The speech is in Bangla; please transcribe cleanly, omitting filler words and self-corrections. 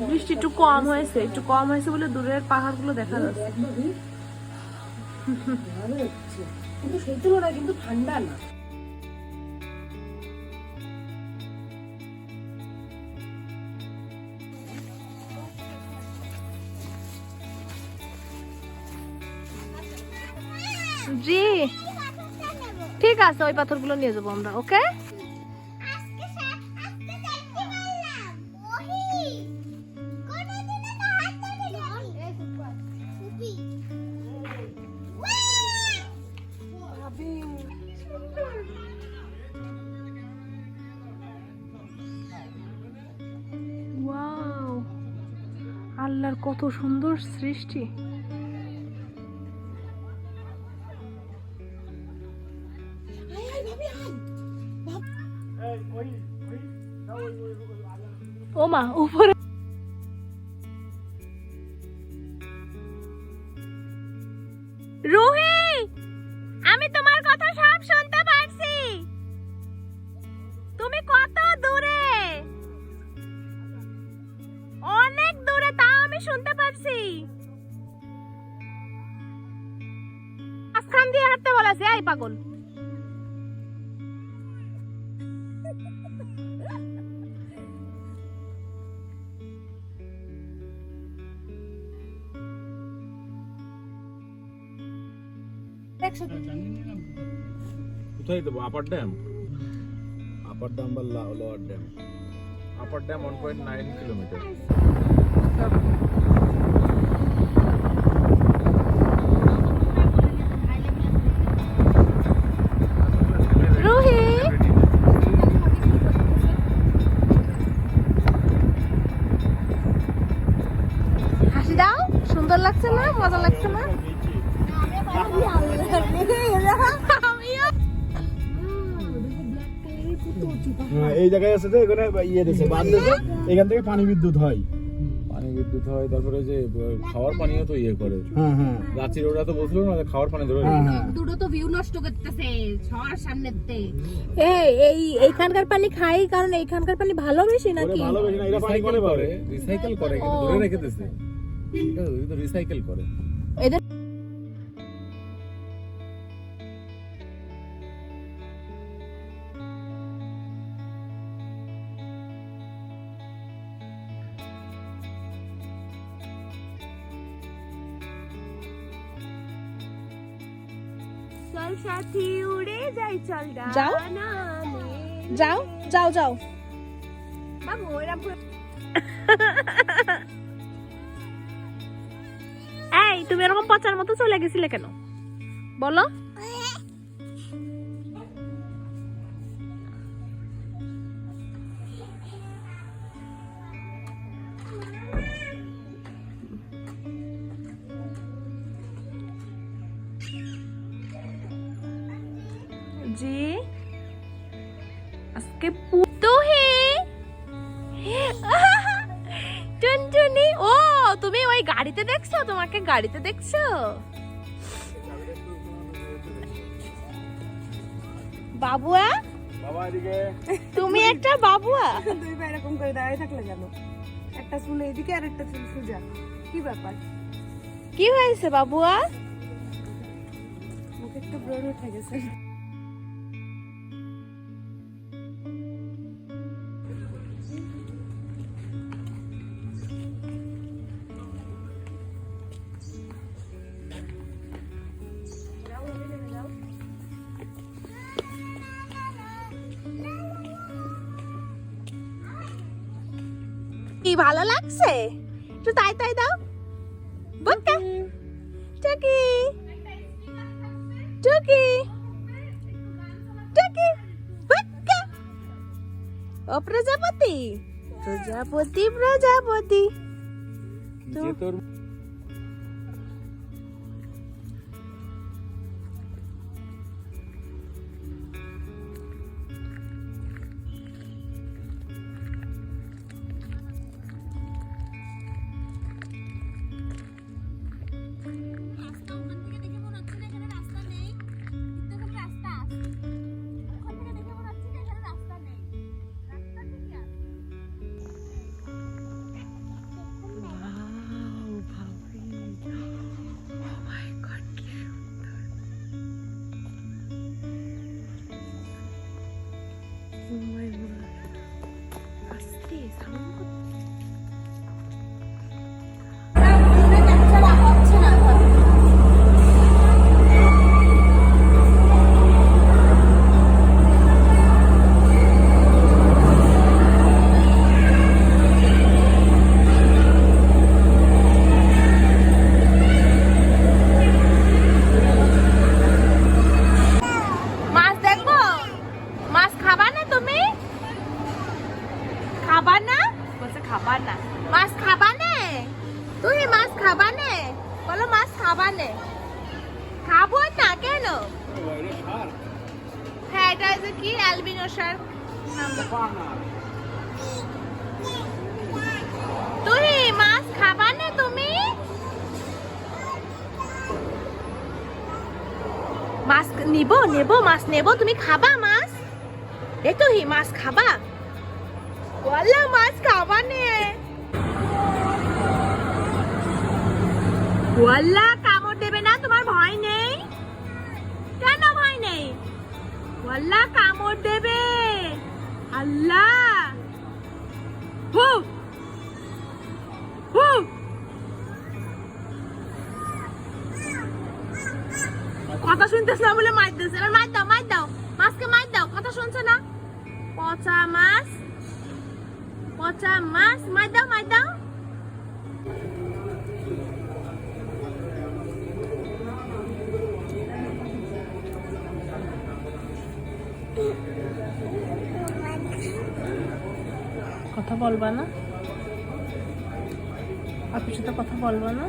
বৃষ্টি একটু কম হয়েছে বলে দূরের পাহাড়গুলো দেখা যাচ্ছে। কিন্তু সেই তুলনায় কিন্তু ঠান্ডা না। জি ঠিক আছে, ওই পাথরগুলো নিয়ে যাবো আমরা। ওকে আল্লাহর কত সুন্দর সৃষ্টি। ও মা উপরে রুহি, আমি তোমার কথা সব শুনতে পারছি। তুমি কত দূরে? অনেক দূরে, তাও আমি শুনতে পারছি। মাঝখান দিয়ে হাঁটতে বলেছে, এই পাগল। কোথায় দেবো? আপার ড্যাম বা lower dam? Upper dam 1.9 kilometre. Ruhi, হাসি দাও। সুন্দর লাগছে না? মজা লাগছে না? এই জায়গায় আছে যে এখানে ইয়ে দিয়েছে, বাঁধ দিয়েছে, এখান থেকে পানি বিদ্যুৎ হয়। তারপরে যে খাওয়ার পানিও তো ইয়ে করে। রাঁচির ওরা তো বলছিল না খাওয়ার পানি ধরে দুটো তো ভিউ নষ্ট করতেছে সবার সামনেতে। এই এইখানকার পানি খাই, কারণ এইখানকার পানি ভালো বেশি নাকি? ভালো বেশি না, এরা পানি করে পারে রিসাইকেল করে, কিন্তু ধরে রেখে দিয়েছে। এটা তো রিসাইকেল করে। এদের চল সাথী উড়ে যাই, চল যাও যাও যাও যাও বাবু। এই তুমি এরকম পচার মতো চলে গেছিলে কেন বলো? জি আজকে পুতুহি টুনটুনি। ও তুমি ওই গাড়িতে দেখছো? তোমাকে গাড়িতে দেখছো? বাবুয়া, তুমি একটা বাবুয়া। দুই ভাই এরকম করে দাঁড়িয়ে থাকলে কেন? একটা চুল এইদিকে আর একটা চুল সোজা, কি ব্যাপার? কি হয়েছে বাবুয়া? মুখে একটু ব্রণ উঠে গেছে। কি ভালো লাগছে? একটু তাই তাই দাও। বুকা টুকি টুকি টুকি বুকা। ও প্রজাপতি প্রজাপতি প্রজাপতি। খাবা নে? বলো মাছ খাবা নে? খাবো না কেন? হ্যাঁ এটা যে কি অ্যালবিনো শার্ক। তুমি মাছ খাবা নে তুমি? মাছ নেব মাছ নেব, তুমি খাবা মাছ? এ তো হি মাছ খাবা? ওয়াল্লা মাছ খাবা নে? ওয়াল্লা কামড় দেবে না, তোমার ভয় নেই? কেন ভয় নেই? ওয়াল্লা কামড় দেবে। আল্লাহ হু হু। কথা শুনতেছ না বলে মার দিচ্ছে। এবার মার দাও, মার দাও, মাছকে মার দাও। কথা শুনছো না? পচা মাছ, পচা মাছ, মার দাও, মার দাও। কথা বলবা না? আপুর সাথে কথা বলবা না?